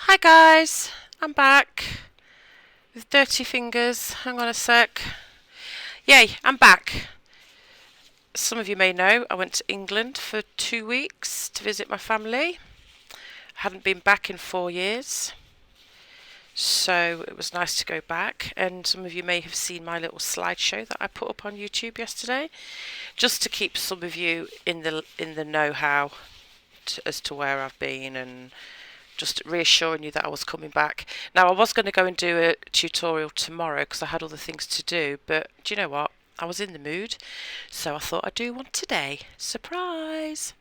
Hi guys, I'm back with dirty fingers. Hang on a sec. Yay, I'm back. Some of you may know I went to England for 2 weeks to visit my family. I hadn't been back in 4 years, so it was nice to go back. And some of you may have seen my little slideshow that I put up on YouTube yesterday, just to keep some of you in the know-how as to where I've been and just reassuring you that I was coming back. Now, I was going to go and do a tutorial tomorrow because I had other things to do, but do you know what? I was in the mood, so I thought I'd do one today. Surprise!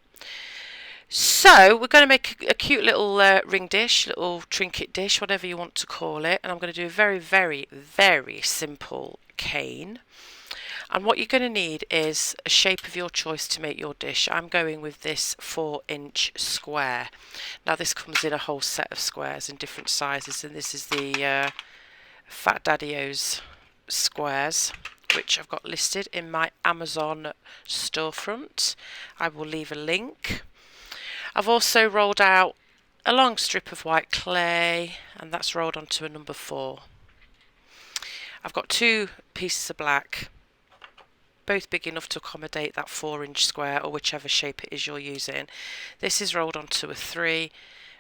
So, we're going to make a cute little ring dish, little trinket dish, whatever you want to call it, and I'm going to do a very, very, very simple cane. And what you're going to need is a shape of your choice to make your dish. I'm going with this 4-inch square. Now this comes in a whole set of squares in different sizes, and this is the Fat Daddy-O's squares, which I've got listed in my Amazon storefront. I will leave a link. I've also rolled out a long strip of white clay, and that's rolled onto a number 4. I've got 2 pieces of black, both big enough to accommodate that 4-inch square or whichever shape it is you're using. This is rolled onto a 3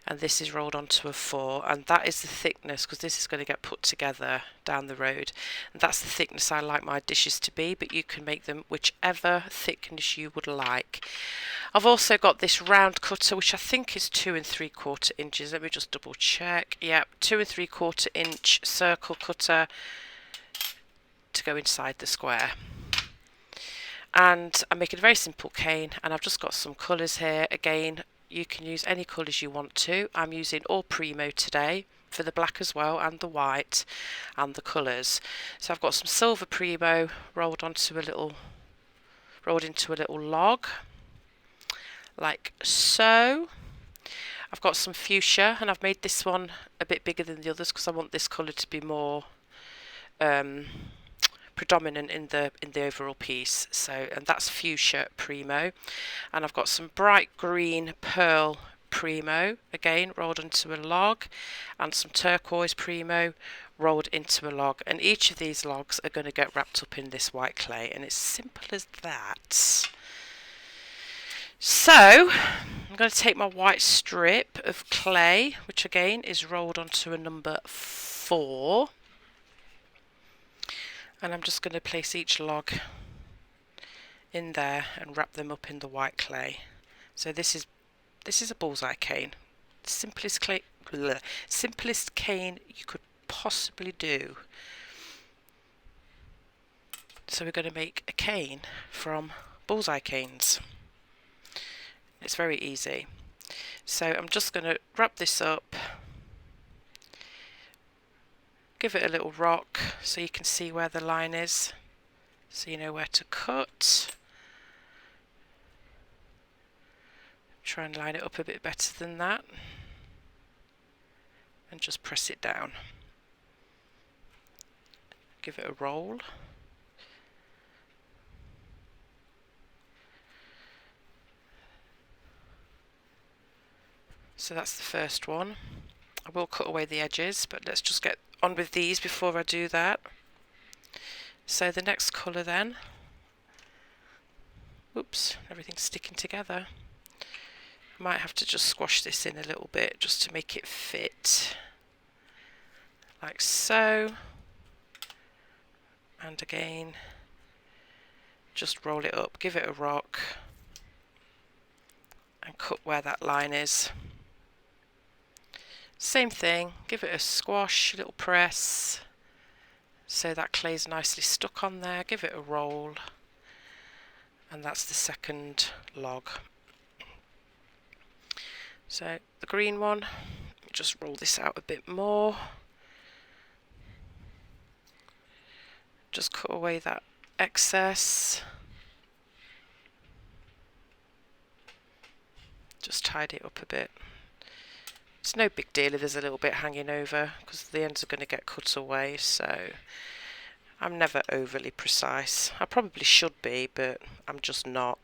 and this is rolled onto a 4, and that is the thickness, because this is going to get put together down the road, and that's the thickness I like my dishes to be, but you can make them whichever thickness you would like. I've also got this round cutter, which I think is 2 3/4 inches. Let me just double check. Yep, 2 3/4 inch circle cutter to go inside the square. And I'm making a very simple cane, and I've just got some colours here. Again, you can use any colours you want to. I'm using all premo today for the black as well, and the white and the colours. So I've got some silver premo rolled into a little log, like so. I've got some fuchsia, and I've made this one a bit bigger than the others because I want this colour to be more predominant in the overall piece. So, and that's fuchsia premo, and I've got some bright green pearl premo, again rolled into a log, and some turquoise premo rolled into a log, and each of these logs are going to get wrapped up in this white clay, and it's simple as that. So I'm going to take my white strip of clay, which again is rolled onto a number 4, and I'm just going to place each log in there and wrap them up in the white clay. So this is a bullseye cane, simplest cane you could possibly do. So we're going to make a cane from bullseye canes. It's very easy. So I'm just going to wrap this up, give it a little rock so you can see where the line is, so you know where to cut. Try and line it up a bit better than that, and just press it down. Give it a roll. So that's the first one. I will cut away the edges, but let's just get on with these before I do that. So the next colour then, oops, everything's sticking together. I might have to just squash this in a little bit just to make it fit, like so. And again, just roll it up, give it a rock, and cut where that line is. Same thing, give it a squash, a little press, so that clay's nicely stuck on there. Give it a roll, and that's the second log. So the green one, just roll this out a bit more. Just cut away that excess. Just tidy it up a bit. It's no big deal if there's a little bit hanging over, because the ends are going to get cut away, so I'm never overly precise. I probably should be, but I'm just not.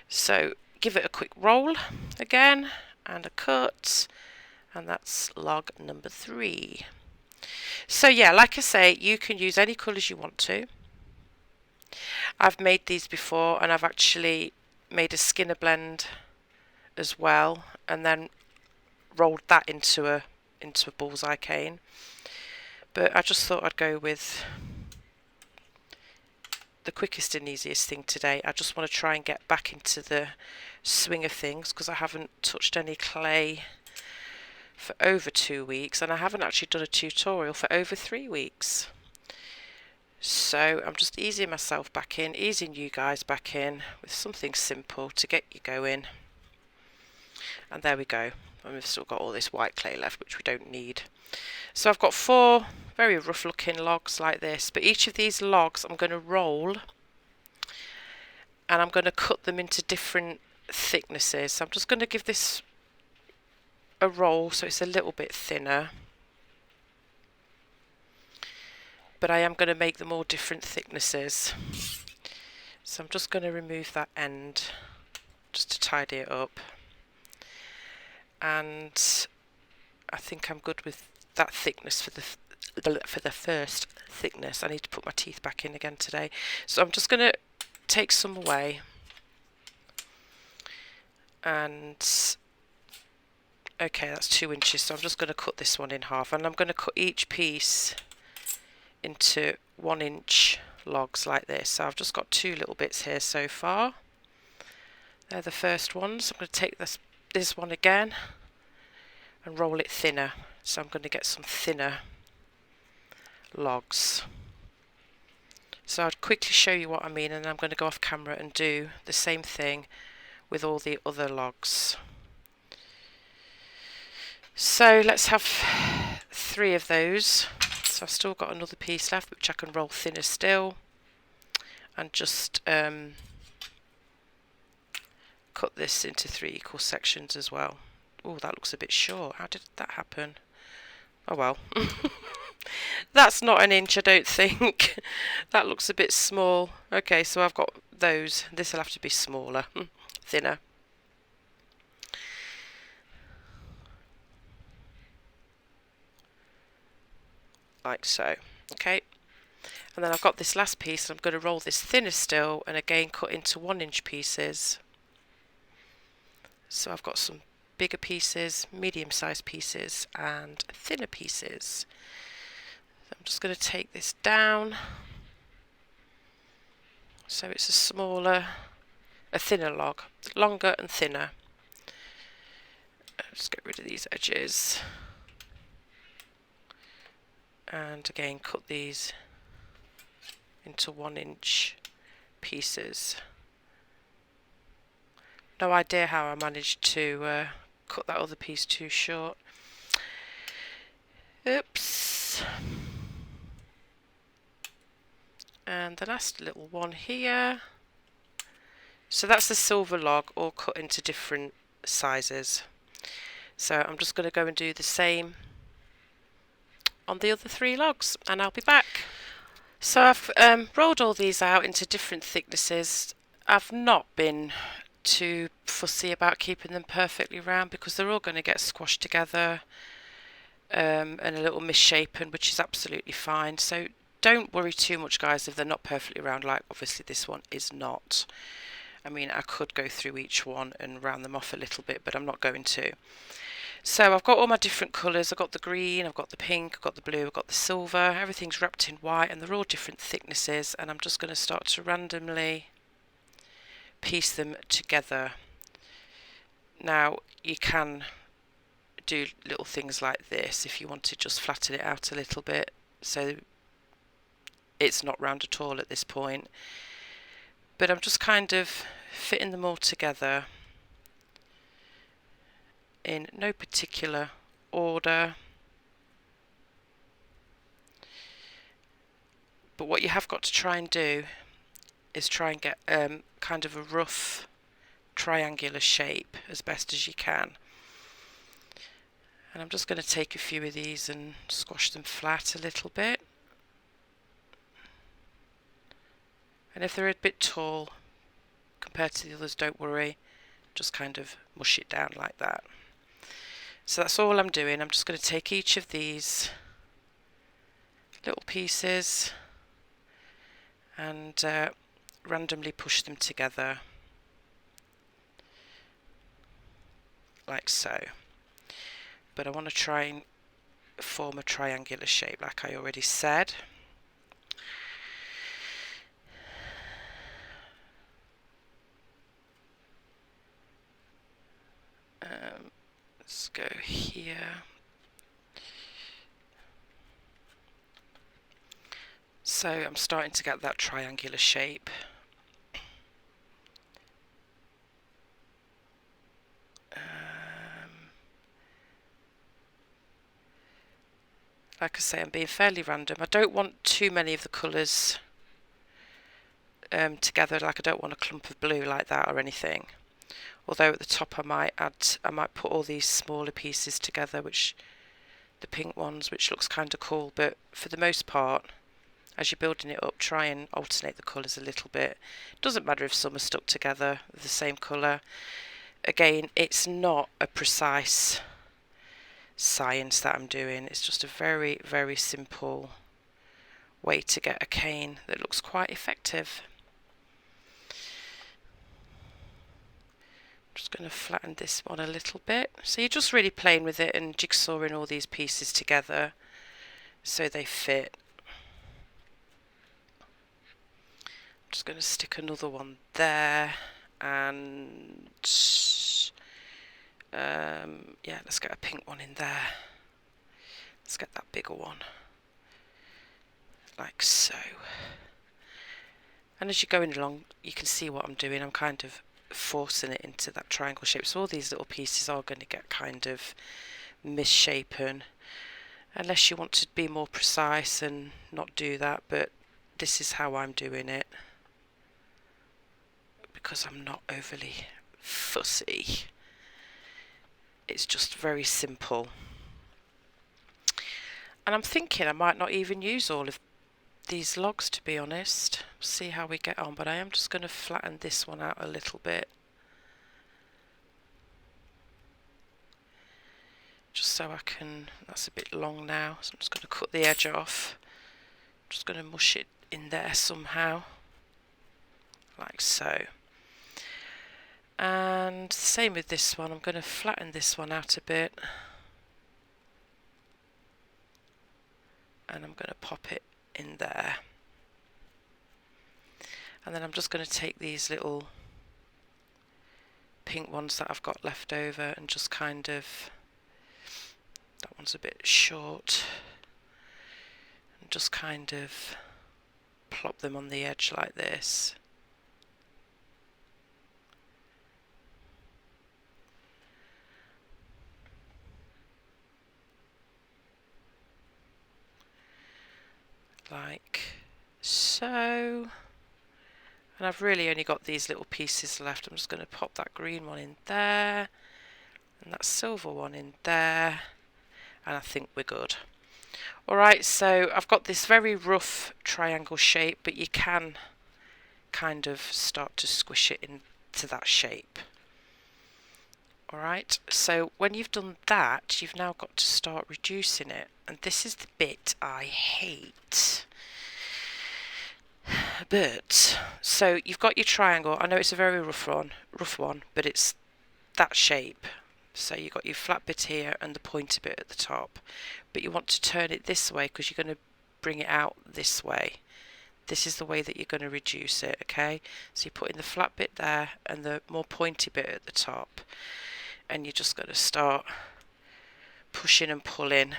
So give it a quick roll again, and a cut, and that's log number 3. So yeah, like I say, you can use any colours you want to. I've made these before, and I've actually made a Skinner blend as well, and then rolled that into a bullseye cane. But I just thought I'd go with the quickest and easiest thing today. I just want to try and get back into the swing of things, because I haven't touched any clay for over 2 weeks, and I haven't actually done a tutorial for over 3 weeks. So I'm just easing myself back in, easing you guys back in with something simple to get you going. And there we go. And we've still got all this white clay left, which we don't need. So I've got 4 very rough looking logs like this, but each of these logs I'm going to roll, and I'm going to cut them into different thicknesses. So I'm just going to give this a roll so it's a little bit thinner, but I am going to make them all different thicknesses. So I'm just going to remove that end just to tidy it up, and I think I'm good with that thickness for the first thickness. I need to put my teeth back in again today, so I'm just going to take some away, and okay, that's 2 inches, so I'm just going to cut this one in half, and I'm going to cut each piece into 1-inch logs like this. So I've just got 2 little bits here so far. They're the first ones. I'm going to take this one again and roll it thinner. So I'm going to get some thinner logs. So I'll quickly show you what I mean, and I'm going to go off camera and do the same thing with all the other logs. So let's have 3 of those. So I've still got another piece left, which I can roll thinner still, and just cut this into 3 equal sections as well. Oh, that looks a bit short. How did that happen? Oh well. That's not 1 inch, I don't think. That looks a bit small. Okay, so I've got those. This will have to be smaller, thinner. Like so. Okay, and then I've got this last piece, and I'm going to roll this thinner still, and again cut into 1-inch pieces. So I've got some bigger pieces, medium-sized pieces, and thinner pieces. So I'm just going to take this down so it's a thinner log, longer and thinner. Just get rid of these edges, and again cut these into 1-inch pieces. No idea how I managed to cut that other piece too short. Oops. And the last little one here. So that's the silver log, all cut into different sizes. So I'm just going to go and do the same on the other 3 logs, and I'll be back. So I've rolled all these out into different thicknesses. I've not been too fussy about keeping them perfectly round, because they're all going to get squashed together and a little misshapen, which is absolutely fine. So don't worry too much, guys, if they're not perfectly round, like obviously this one is not. I mean, I could go through each one and round them off a little bit, but I'm not going to. So I've got all my different colours. I've got the green, I've got the pink, I've got the blue, I've got the silver. Everything's wrapped in white, and they're all different thicknesses, and I'm just going to start to randomly piece them together. Now you can do little things like this if you want to just flatten it out a little bit so it's not round at all at this point, but I'm just kind of fitting them all together in no particular order. But what you have got to try and do is try and get kind of a rough triangular shape as best as you can. And I'm just going to take a few of these and squash them flat a little bit. And if they're a bit tall compared to the others, don't worry, just kind of mush it down like that. So that's all I'm doing. I'm just going to take each of these little pieces and randomly push them together like so. But I want to try and form a triangular shape like I already said. Let's go here. So I'm starting to get that triangular shape. Like I say, I'm being fairly random. I don't want too many of the colours together, like I don't want a clump of blue like that or anything. Although at the top I might put all these smaller pieces together, which the pink ones, which looks kind of cool. But for the most part, as you're building it up, try and alternate the colours a little bit. It doesn't matter if some are stuck together with the same colour. Again, it's not a precise science that I'm doing. It's just a very, very simple way to get a cane that looks quite effective. I'm just going to flatten this one a little bit. So you're just really playing with it and jigsawing all these pieces together so they fit. I'm just going to stick another one there, and yeah, let's get a pink one in there. Let's get that bigger one, like so. And as you're going along, you can see what I'm doing. I'm kind of forcing it into that triangle shape. So all these little pieces are going to get kind of misshapen, unless you want to be more precise and not do that. But this is how I'm doing it, because I'm not overly fussy. It's just very simple. And I'm thinking I might not even use all of these logs, to be honest. See how we get on, but I am just going to flatten this one out a little bit, just so I can, that's a bit long now, so I'm just going to cut the edge off. I'm just going to mush it in there somehow, like so. And same with this one, I'm going to flatten this one out a bit, and I'm going to pop it in there. And then I'm just going to take these little pink ones that I've got left over and just kind of, that one's a bit short, and just kind of plop them on the edge like this. Like so. And I've really only got these little pieces left. I'm just going to pop that green one in there and that silver one in there, and I think we're good. Alright, so I've got this very rough triangle shape, but you can kind of start to squish it into that shape. Alright, so when you've done that, you've now got to start reducing it, and this is the bit I hate. But so you've got your triangle. I know it's a very rough one, but it's that shape. So you've got your flat bit here and the pointy bit at the top, but you want to turn it this way because you're going to bring it out this way. This is the way that you're going to reduce it, okay? So you're putting the flat bit there and the more pointy bit at the top, and you're just going to start pushing and pulling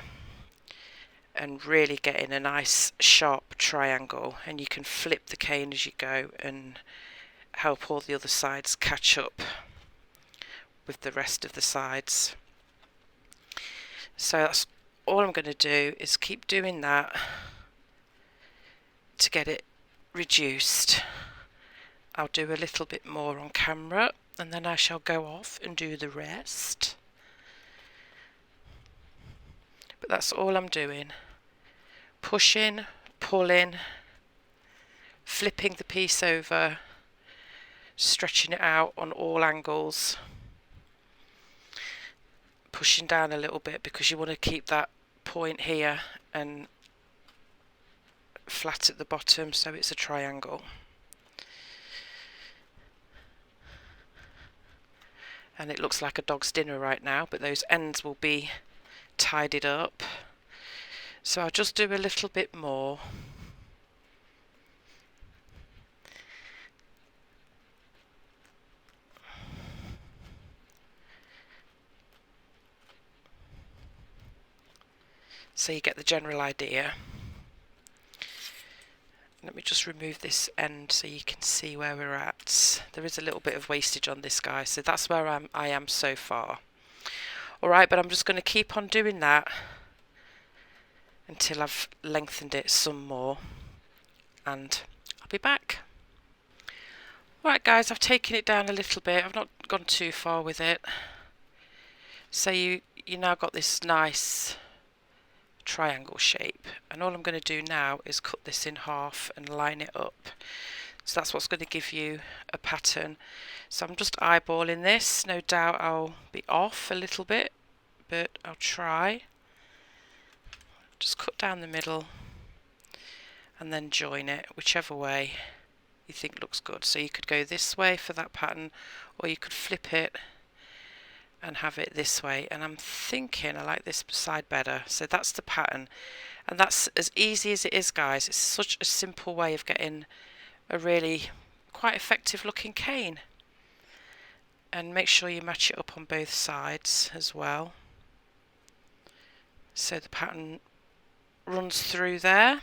and really getting a nice sharp triangle. And you can flip the cane as you go and help all the other sides catch up with the rest of the sides. So that's all I'm going to do, is keep doing that to get it reduced. I'll do a little bit more on camera and then I shall go off and do the rest. But that's all I'm doing. Pushing, pulling, flipping the piece over, stretching it out on all angles, pushing down a little bit because you want to keep that point here and flat at the bottom so it's a triangle. And it looks like a dog's dinner right now, but those ends will be tidied up. So I'll just do a little bit more. So you get the general idea. Let me just remove this end so you can see where we're at. There is a little bit of wastage on this guy, so that's where I am so far. Alright, but I'm just going to keep on doing that until I've lengthened it some more, and I'll be back. Right guys, I've taken it down a little bit. I've not gone too far with it. So you now got this nice triangle shape, and all I'm going to do now is cut this in half and line it up. So that's what's going to give you a pattern. So I'm just eyeballing this. No doubt I'll be off a little bit, but I'll try. Just cut down the middle and then join it whichever way you think looks good. So you could go this way for that pattern, or you could flip it and have it this way, and I'm thinking I like this side better. So that's the pattern, and that's as easy as it is, guys. It's such a simple way of getting a really quite effective looking cane. And make sure you match it up on both sides as well, so the pattern runs through there.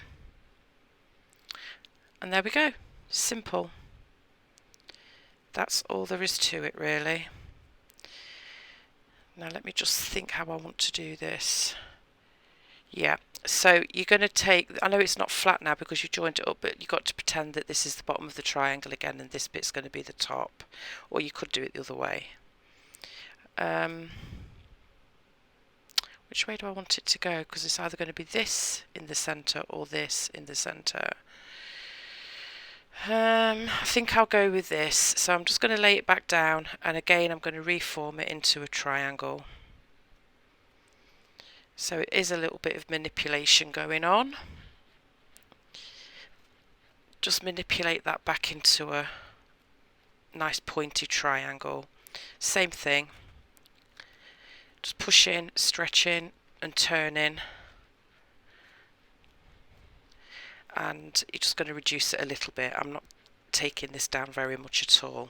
And there we go, simple. That's all there is to it really. Now let me just think how I want to do this. Yeah, so you're going to take, I know it's not flat now because you joined it up, but you've got to pretend that this is the bottom of the triangle again and this bit's going to be the top, or you could do it the other way. Which way do I want it to go? Because it's either going to be this in the centre or this in the centre. I think I'll go with this. So I'm just going to lay it back down, and again I'm going to reform it into a triangle. So it is a little bit of manipulation going on. Just manipulate that back into a nice pointy triangle. Same thing. Just pushing, stretching and turning. And you're just going to reduce it a little bit. I'm not taking this down very much at all.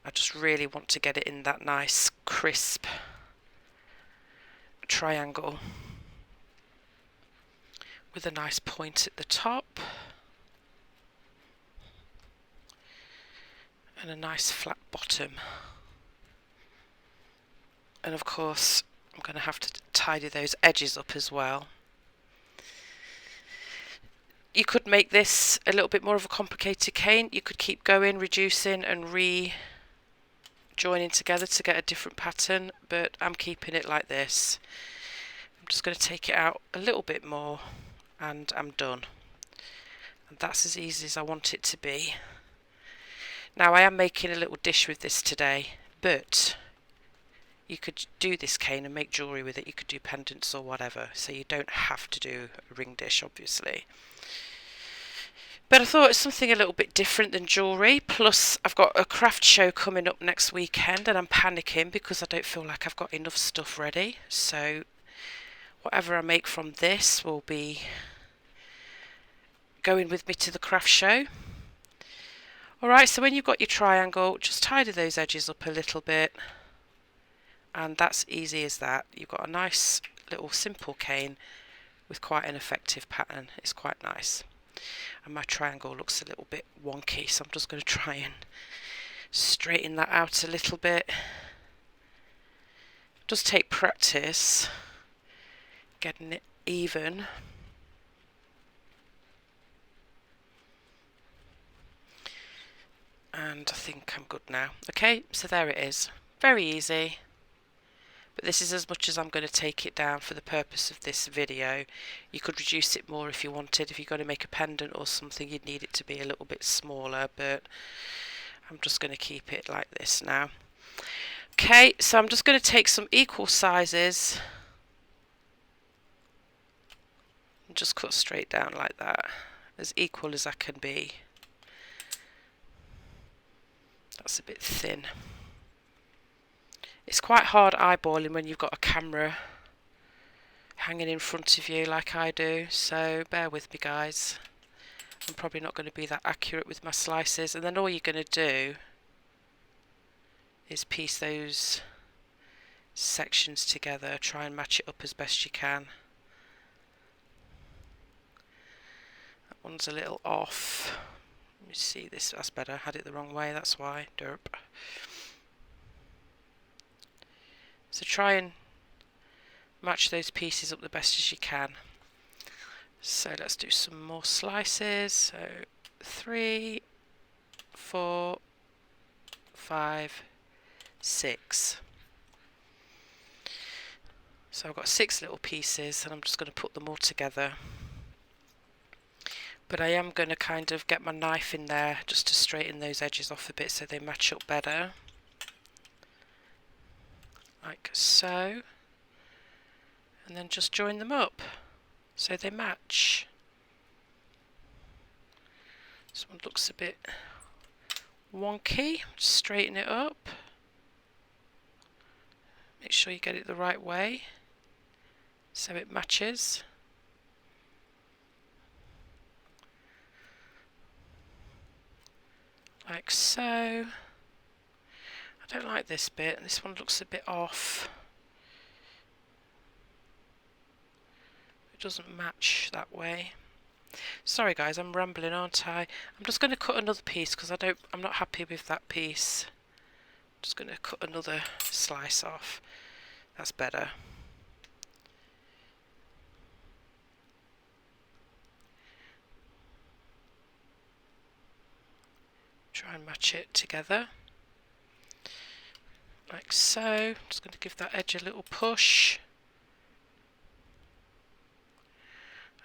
I just really want to get it in that nice crisp triangle with a nice point at the top and a nice flat bottom. And of course I'm going to have to tidy those edges up as well. You could make this a little bit more of a complicated cane. You could keep going, reducing and joining together to get a different pattern, but I'm keeping it like this. I'm just going to take it out a little bit more and I'm done. And that's as easy as I want it to be. Now I am making a little dish with this today, but you could do this cane and make jewellery with it. You could do pendants or whatever, so you don't have to do a ring dish obviously. But I thought it's something a little bit different than jewellery. Plus I've got a craft show coming up next weekend and I'm panicking because I don't feel like I've got enough stuff ready. So whatever I make from this will be going with me to the craft show. Alright, so when you've got your triangle, just tidy those edges up a little bit. And that's easy as that. You've got a nice little simple cane with quite an effective pattern. It's quite nice. And my triangle looks a little bit wonky, so I'm just going to try and straighten that out a little bit. Just take practice getting it even. And I think I'm good now. Okay, so there it is. Very easy. But this is as much as I'm going to take it down for the purpose of this video. You could reduce it more if you wanted. If you're going to make a pendant or something, you'd need it to be a little bit smaller, but I'm just going to keep it like this now. Okay, so I'm just going to take some equal sizes and just cut straight down like that, as equal as I can be. That's a bit thin. It's quite hard eyeballing when you've got a camera hanging in front of you like I do, so bear with me guys. I'm probably not going to be that accurate with my slices, and then all you're going to do is piece those sections together, try and match it up as best you can. That one's a little off. Let me see this, that's better. I had it the wrong way, that's why. Derp. So try and match those pieces up the best as you can. So let's do some more slices. So 3, 4, 5, 6. So I've got 6 little pieces and I'm just going to put them all together. But I am going to kind of get my knife in there just to straighten those edges off a bit so they match up better. Like so. And then just join them up so they match. This one looks a bit wonky. Just straighten it up. Make sure you get it the right way so it matches. Like so. I don't like this bit. This one looks a bit off. It doesn't match that way. Sorry guys, I'm rambling, aren't I? I'm just going to cut another piece because I'm not happy with that piece. I'm just going to cut another slice off. That's better. Try and match it together. Like so. I'm just going to give that edge a little push.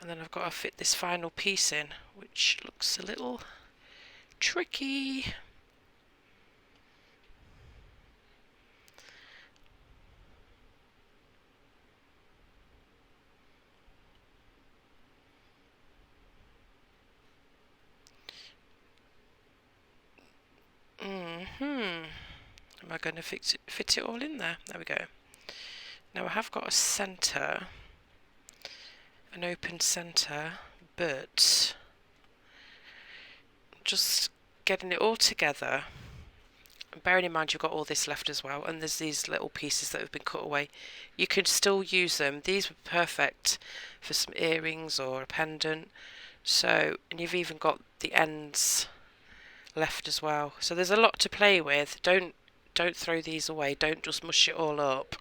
And then I've got to fit this final piece in, which looks a little tricky. Am I going to fit it all in there? There we go. Now I have got a centre, an open centre, but just getting it all together. Bearing in mind you've got all this left as well, and there's these little pieces that have been cut away. You can still use them. These were perfect for some earrings or a pendant. So, and you've even got the ends left as well. So there's a lot to play with. Don't throw these away. Don't just mush it all up.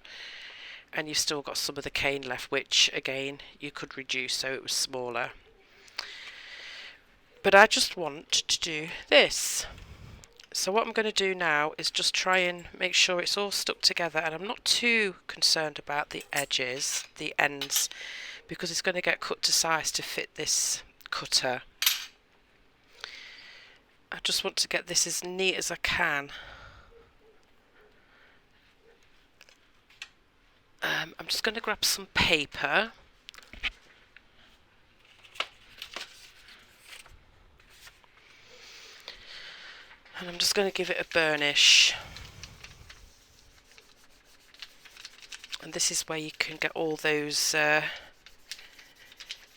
And you've still got some of the cane left, which again you could reduce so it was smaller. But I just want to do this. So what I'm going to do now is just try and make sure it's all stuck together, and I'm not too concerned about the edges, the ends, because it's going to get cut to size to fit this cutter. I just want to get this as neat as I can. I'm just going to grab some paper. And I'm just going to give it a burnish. And this is where you can get all those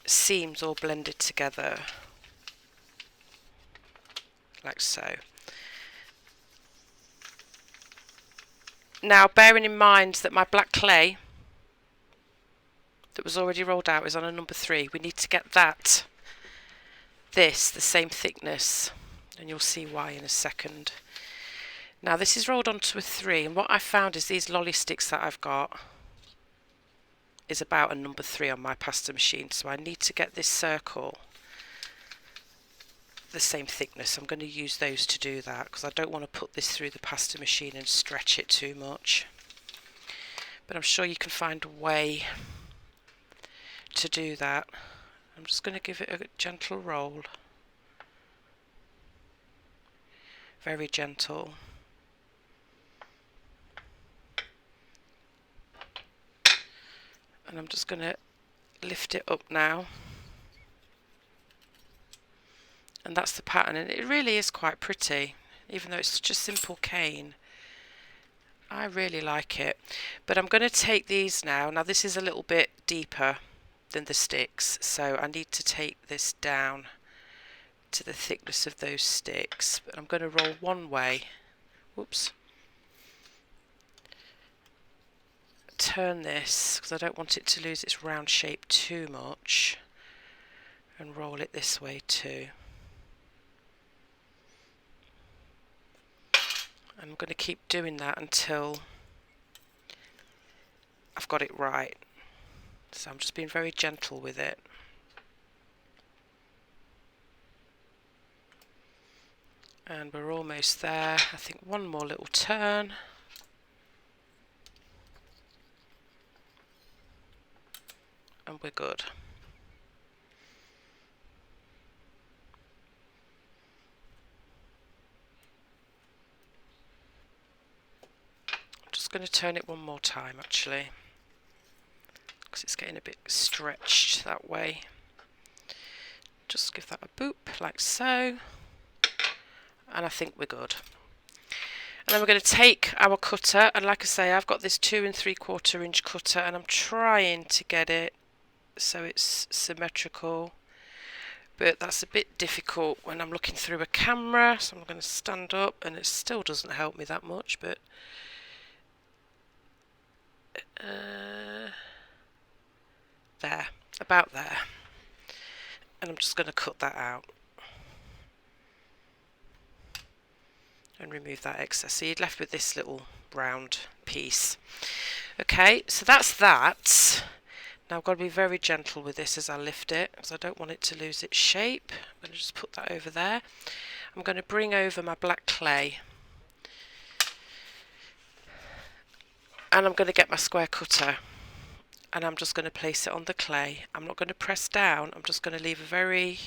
seams all blended together. Like so. Now, bearing in mind that my black clay that was already rolled out is on a number 3, we need to get this the same thickness, and you'll see why in a second. Now this is rolled onto a 3, and what I found is these lolly sticks that I've got is about a number 3 on my pasta machine, so I need to get this circle the same thickness. I'm going to use those to do that because I don't want to put this through the pasta machine and stretch it too much, but I'm sure you can find a way to do that. I'm just going to give it a gentle roll, very gentle. And I'm just going to lift it up now. And that's the pattern, and it really is quite pretty, even though it's such a simple cane. I really like it. But I'm going to take these now. Now this is a little bit deeper than the sticks, so I need to take this down to the thickness of those sticks. But I'm going to roll one way. Whoops. Turn this, because I don't want it to lose its round shape too much, and roll it this way too. And I'm going to keep doing that until I've got it right. So I'm just being very gentle with it. And we're almost there. I think one more little turn. And we're good. I'm just going to turn it one more time actually, because it's getting a bit stretched that way. Just give that a boop like so. And I think we're good. And then we're going to take our cutter, and like I say, I've got this 2 3/4 inch cutter, and I'm trying to get it so it's symmetrical, but that's a bit difficult when I'm looking through a camera. So I'm going to stand up, and it still doesn't help me that much, but there, about there. And I'm just going to cut that out and remove that excess. So you're left with this little round piece. Okay, so that's that. Now I've got to be very gentle with this as I lift it, because I don't want it to lose its shape. I'm going to just put that over there. I'm going to bring over my black clay, and I'm going to get my square cutter, and I'm just going to place it on the clay. I'm not going to press down. I'm just going to leave a very,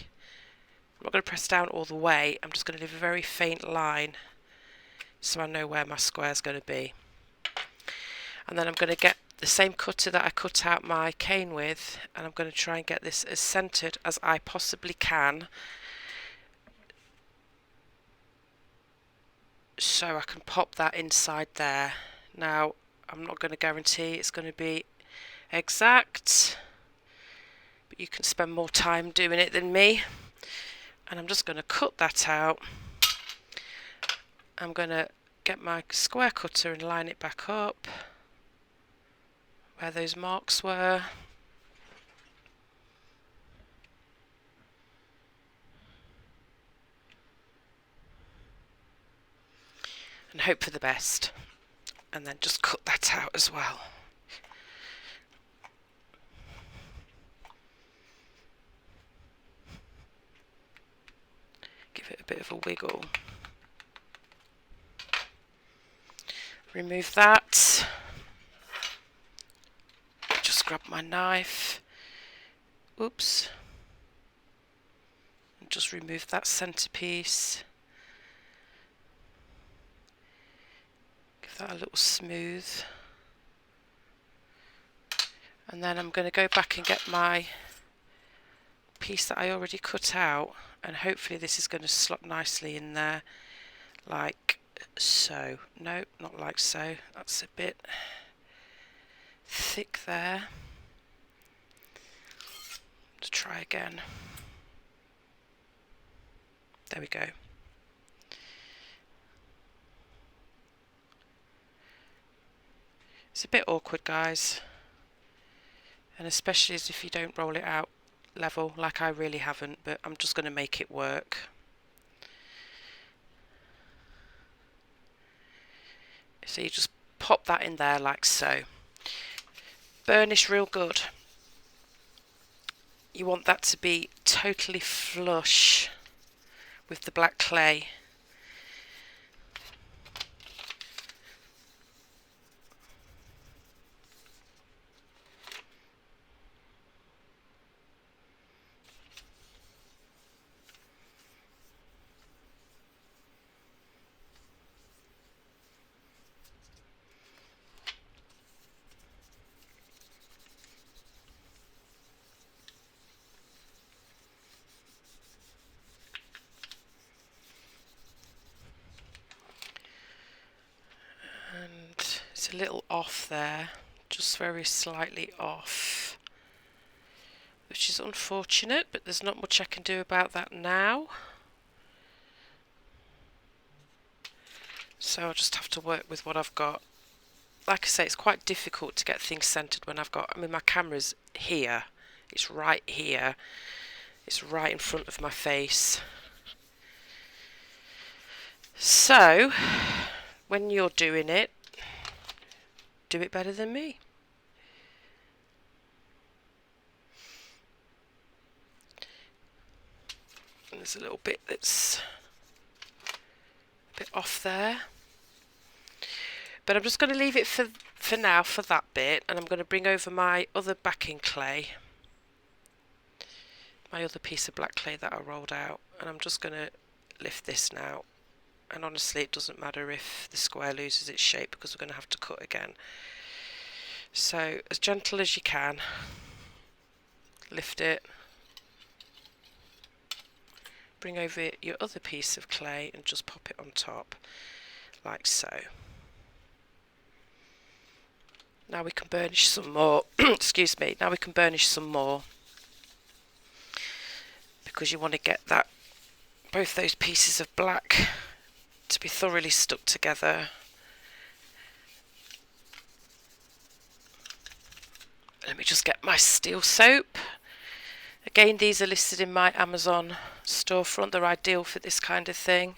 I'm not going to press down all the way. I'm just going to leave a very faint line so I know where my square is going to be. And then I'm going to get the same cutter that I cut out my cane with, and I'm going to try and get this as centered as I possibly can, so I can pop that inside there. Now I'm not going to guarantee it's going to be exact, but you can spend more time doing it than me. And I'm just going to cut that out. I'm going to get my square cutter and line it back up where those marks were. And hope for the best. And then just cut that out as well. Give it a bit of a wiggle. Remove that. Just grab my knife. Oops. And just remove that centerpiece. Give that a little smooth. And then I'm going to go back and get my piece that I already cut out, and hopefully this is going to slot nicely in there like so. No, not like so. That's a bit thick there. Let's try again. There we go. It's a bit awkward, guys, and especially as if you don't roll it out level, like I really haven't, but I'm just going to make it work. So you just pop that in there like so. Burnish real good. You want that to be totally flush with the black clay. It's a little off there, just very slightly off, which is unfortunate, but there's not much I can do about that now. So I'll just have to work with what I've got. Like I say, it's quite difficult to get things centered when I've got, I mean, my camera's here, it's right here, it's right in front of my face. So when you're doing it, do it better than me. And there's a little bit that's a bit off there, but I'm just going to leave it for now for that bit, and I'm going to bring over my other backing clay, my other piece of black clay that I rolled out, and I'm just going to lift this now. And honestly, it doesn't matter if the square loses its shape because we're going to have to cut again. So as gentle as you can, lift it, bring over your other piece of clay and just pop it on top like so. Now we can burnish some more. Excuse me. Now we can burnish some more, because you want to get that, both those pieces of black to be thoroughly stuck together. Let me just get my steel soap. Again, these are listed in my Amazon storefront. They're ideal for this kind of thing.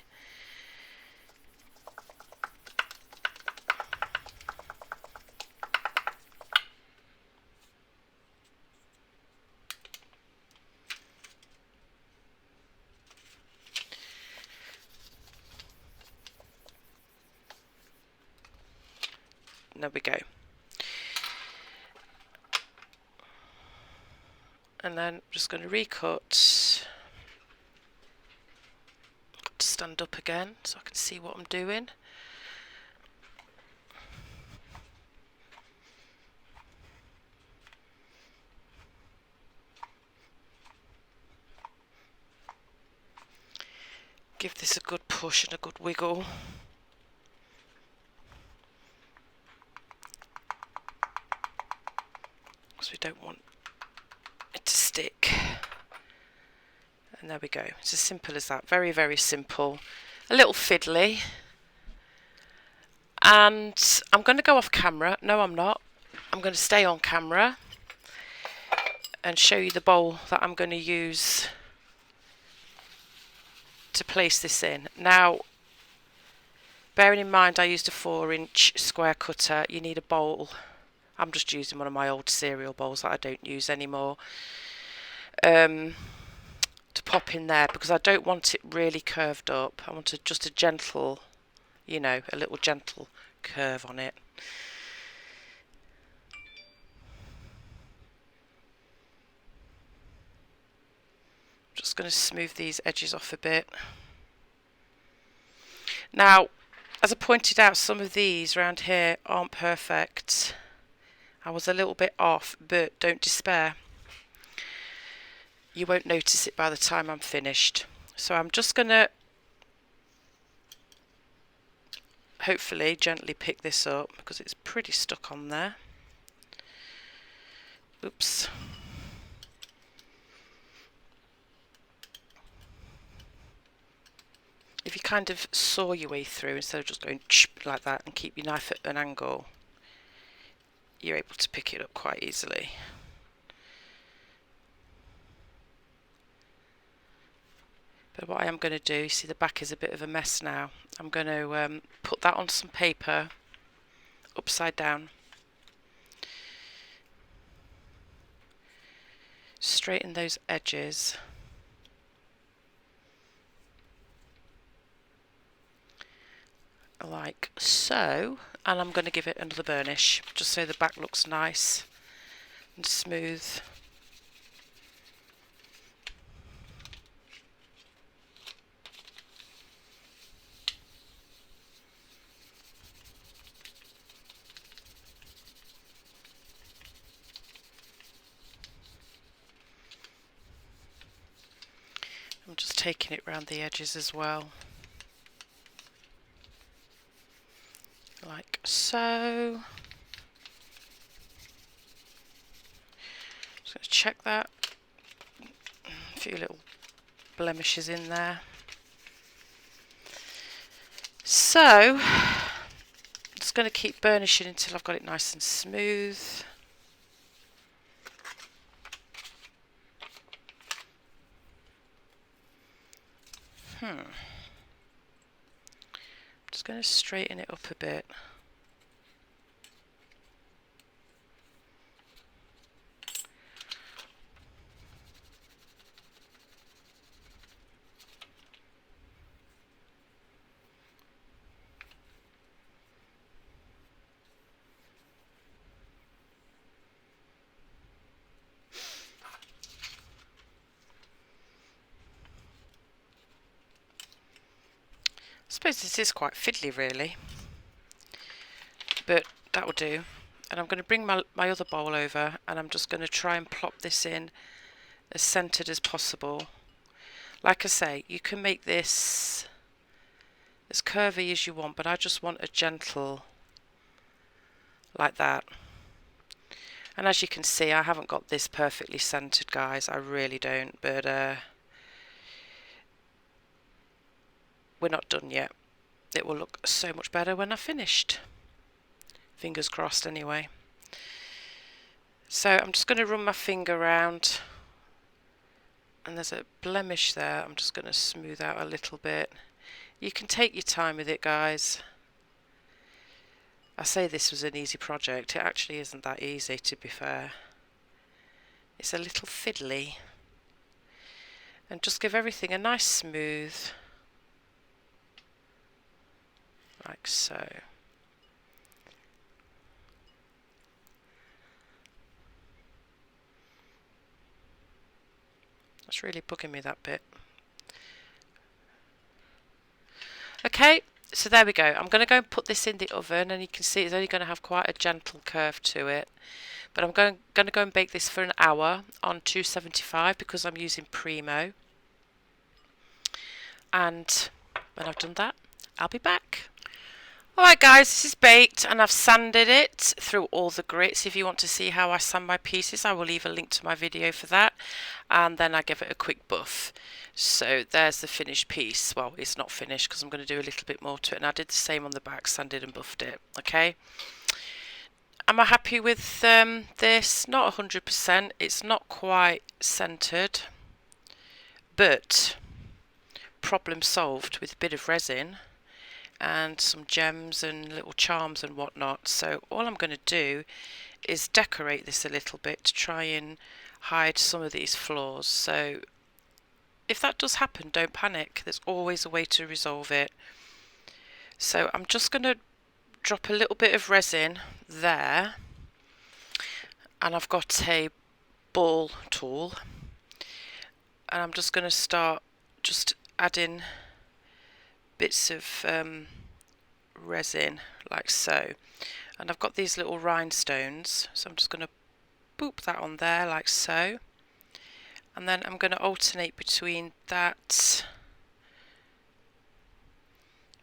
There we go. And then I'm just going to recut to stand up again so I can see what I'm doing. Give this a good push and a good wiggle. Because we don't want it to stick. And there we go. It's as simple as that. Very, very simple. A little fiddly. And I'm going to go off camera. No, I'm not. I'm going to stay on camera and show you the bowl that I'm going to use to place this in. Now, bearing in mind I used a 4-inch square cutter, you need a bowl. I'm just using one of my old cereal bowls that I don't use anymore, to pop in there, because I don't want it really curved up. I want just a gentle, you know, a little gentle curve on it. Just going to smooth these edges off a bit. Now, as I pointed out, some of these around here aren't perfect. I was a little bit off, but don't despair. You won't notice it by the time I'm finished. So I'm just going to hopefully gently pick this up, because it's pretty stuck on there. Oops. If you kind of saw your way through instead of just going like that and keep your knife at an angle, you're able to pick it up quite easily. But what I am going to do, you see the back is a bit of a mess now. I'm going to put that on some paper upside down. Straighten those edges. Like so, and I'm going to give it another burnish just so the back looks nice and smooth. I'm just taking it round the edges as well, like so. Just going to check that. A few little blemishes in there. So, I'm just going to keep burnishing until I've got it nice and smooth. Just going to straighten it up a bit. I suppose this is quite fiddly really, but that will do. And I'm going to bring my other bowl over, and I'm just going to try and plop this in as centered as possible. Like I say, you can make this as curvy as you want, but I just want a gentle like that. And as you can see, I haven't got this perfectly centered, guys, I really don't, but we're not done yet. It will look so much better when I've finished. Fingers crossed anyway. So I'm just going to run my finger around, and there's a blemish there. I'm just going to smooth out a little bit. You can take your time with it, guys. I say this was an easy project. It actually isn't that easy, to be fair. It's a little fiddly. And just give everything a nice smooth, like so. That's really bugging me, that bit. Okay, so there we go. I'm going to go and put this in the oven, and you can see it's only going to have quite a gentle curve to it. But I'm going to go and bake this for an hour on 275 because I'm using premo. And when I've done that, I'll be back. Alright guys, this is baked, and I've sanded it through all the grits. If you want to see how I sand my pieces, I will leave a link to my video for that. And then I give it a quick buff. So there's the finished piece. Well, it's not finished because I'm going to do a little bit more to it. And I did the same on the back, sanded and buffed it. Okay. Am I happy with this? Not 100%. It's not quite centered. But problem solved with a bit of resin and some gems and little charms and whatnot. So all I'm going to do is decorate this a little bit to try and hide some of these flaws. So if that does happen, don't panic. There's always a way to resolve it. So I'm just going to drop a little bit of resin there, and I've got a ball tool, and I'm just going to start just adding bits of resin like so. And I've got these little rhinestones, so I'm just going to boop that on there like so. And then I'm going to alternate between that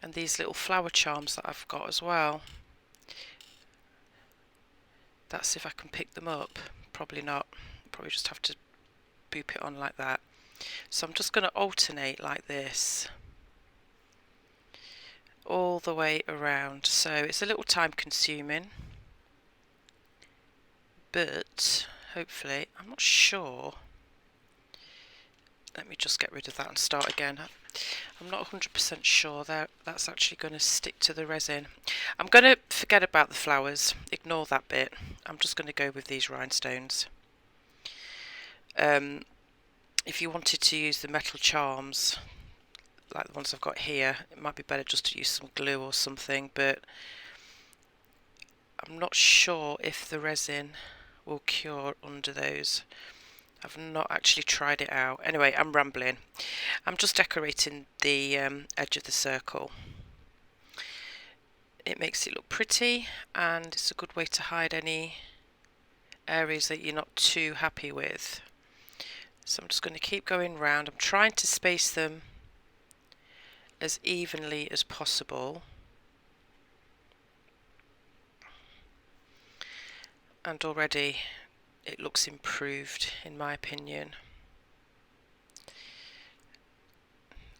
and these little flower charms that I've got as well. That's if I can pick them up. Probably not. Probably just have to boop it on like that. So I'm just going to alternate like this all the way around. So it's a little time consuming, but hopefully, I'm not sure. Let me just get rid of that and start again. I'm not 100% sure that that's actually going to stick to the resin. I'm going to forget about the flowers. Ignore that bit. I'm just going to go with these rhinestones. If you wanted to use the metal charms, like the ones I've got here, it might be better just to use some glue or something, but I'm not sure if the resin will cure under those. I've not actually tried it out. Anyway, I'm rambling. I'm just decorating the edge of the circle. It makes it look pretty, and it's a good way to hide any areas that you're not too happy with. So I'm just going to keep going round. I'm trying to space them as evenly as possible. and already it looks improved in my opinion.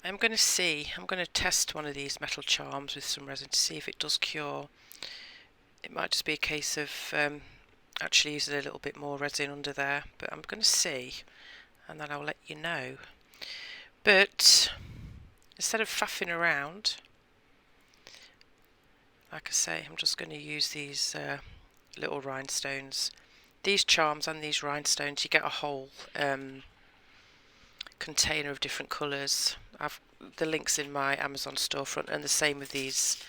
I'm going to test one of these metal charms with some resin to see if it does cure. It might just be a case of actually using a little bit more resin under there, but I'm going to see and then I'll let you know. But instead of faffing around, like I say, I'm just going to use these little rhinestones. These charms and these rhinestones, you get a whole container of different colours. I've the links in my Amazon storefront, and the same with these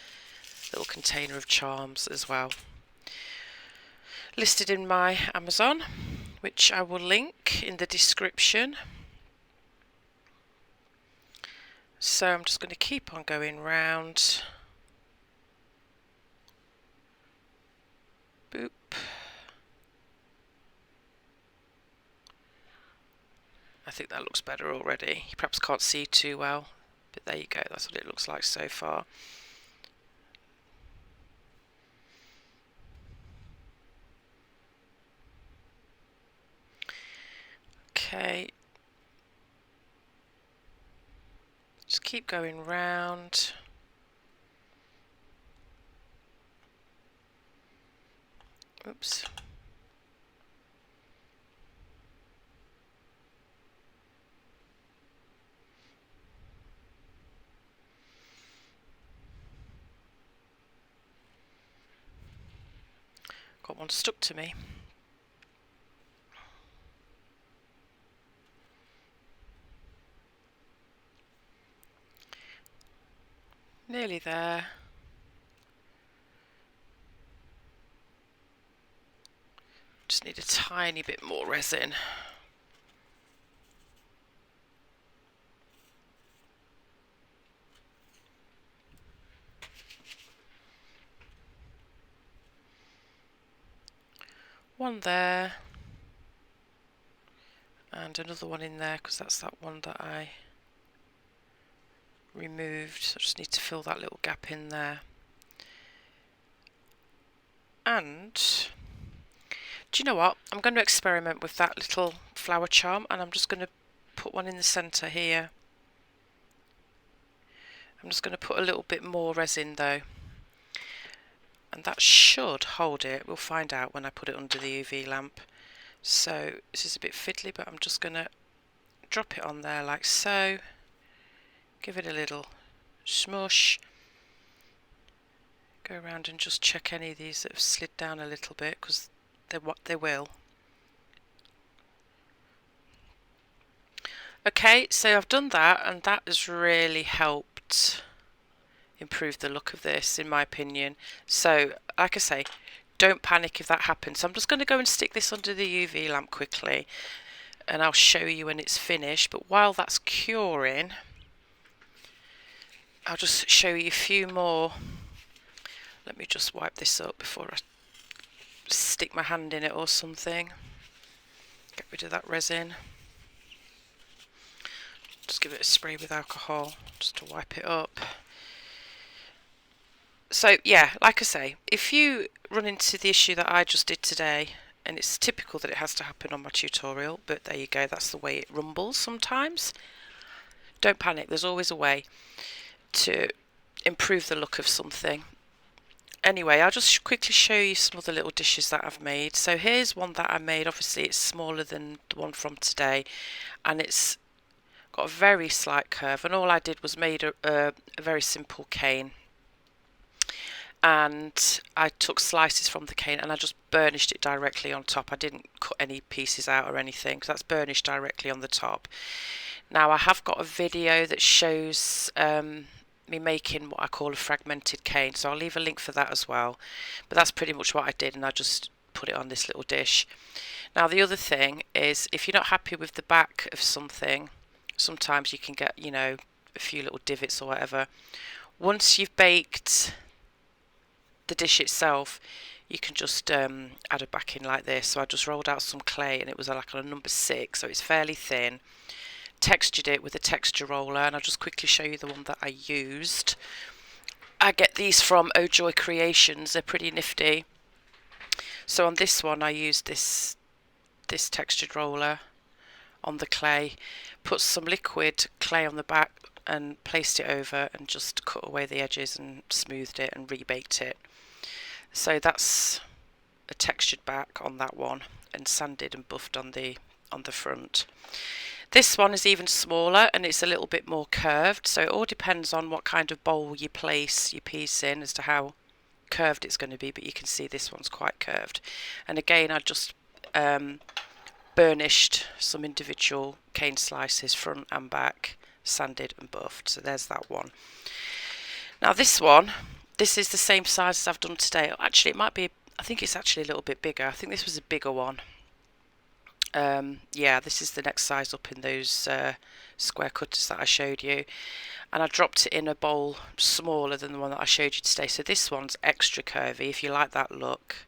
little container of charms as well, listed in my Amazon, which I will link in the description. So I'm just going to keep on going round. Boop. I think that looks better already. You perhaps can't see too well, but there you go, that's what it looks like so far. Okay, just keep going round. Oops. Got one stuck to me. Nearly there. Just need a tiny bit more resin. One there. And another one in there, because that's that one that I removed. So I just need to fill that little gap in there. And do you know what? I'm going to experiment with that little flower charm, and I'm just going to put one in the centre here. I'm just going to put a little bit more resin though, and that should hold it. We'll find out when I put it under the UV lamp. So this is a bit fiddly, but I'm just going to drop it on there like so. Give it a little smush. Go around and just check any of these that have slid down a little bit, because they will. Okay, so I've done that, and that has really helped improve the look of this, in my opinion. So, like I say, don't panic if that happens. So I'm just going to go and stick this under the UV lamp quickly, and I'll show you when it's finished. But while that's curing, I'll just show you a few more. Let me just wipe this up before I stick my hand in it or something. Get rid of that resin. Just give it a spray with alcohol just to wipe it up. So yeah, like I say, if you run into the issue that I just did today, and it's typical that it has to happen on my tutorial, but there you go, that's the way it rumbles sometimes. Don't panic, there's always a way to improve the look of something. Anyway, I'll just quickly show you some other little dishes that I've made. So here's one that I made. Obviously it's smaller than the one from today, and it's got a very slight curve, and all I did was made a very simple cane, and I took slices from the cane and I just burnished it directly on top. I didn't cut any pieces out or anything, because that's burnished directly on the top. Now I have got a video that shows me making what I call a fragmented cane, so I'll leave a link for that as well. But that's pretty much what I did, and I just put it on this little dish. Now the other thing is, if you're not happy with the back of something, sometimes you can get, you know, a few little divots or whatever. Once you've baked the dish itself, you can just add a backing like this. So I just rolled out some clay, and it was like on a number 6, so it's fairly thin. Textured it with a texture roller, and I'll just quickly show you the one that I used. I get these from Oh Joy Creations, they're pretty nifty. So on this one I used this textured roller on the clay, put some liquid clay on the back and placed it over and just cut away the edges and smoothed it and rebaked it. So that's a textured back on that one, and sanded and buffed on the front. This one is even smaller and it's a little bit more curved, so it all depends on what kind of bowl you place your piece in as to how curved it's going to be, but you can see this one's quite curved. And again, I just burnished some individual cane slices front and back, sanded and buffed. So there's that one. Now this one, this is the same size as I've done today. Actually, it might be, I think it's actually a little bit bigger. I think this was a bigger one. Yeah, this is the next size up in those square cutters that I showed you, and I dropped it in a bowl smaller than the one that I showed you today. So this one's extra curvy. If you like that look,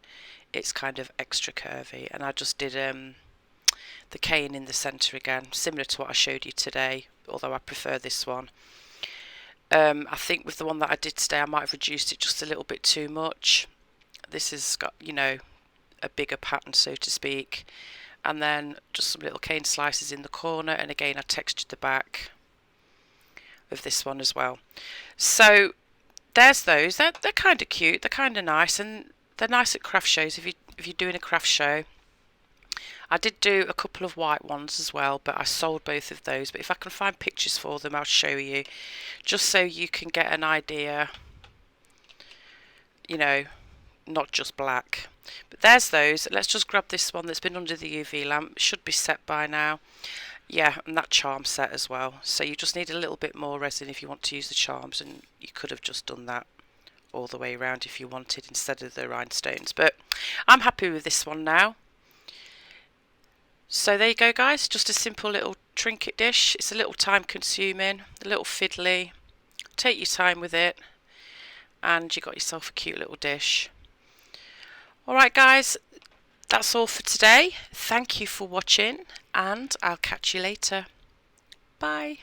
it's kind of extra curvy, and I just did the cane in the centre again, similar to what I showed you today, although I prefer this one. I think with the one that I did today, I might have reduced it just a little bit too much. This has got, you know, a bigger pattern, so to speak. And then just some little cane slices in the corner, and again I textured the back of this one as well. So there's those. They're kind of cute, they're kind of nice, and they're nice at craft shows. If you're doing a craft show, I did do a couple of white ones as well, but I sold both of those. But if I can find pictures for them, I'll show you, just so you can get an idea, you know, not just black. But there's those. Let's just grab this one that's been under the UV lamp. It should be set by now. Yeah, and that charm set as well. So you just need a little bit more resin if you want to use the charms, and you could have just done that all the way around if you wanted, instead of the rhinestones. But I'm happy with this one now. So there you go, guys. Just a simple little trinket dish. It's a little time consuming, a little fiddly. Take your time with it, and you got yourself a cute little dish. Alright guys, that's all for today. Thank you for watching, and I'll catch you later. Bye.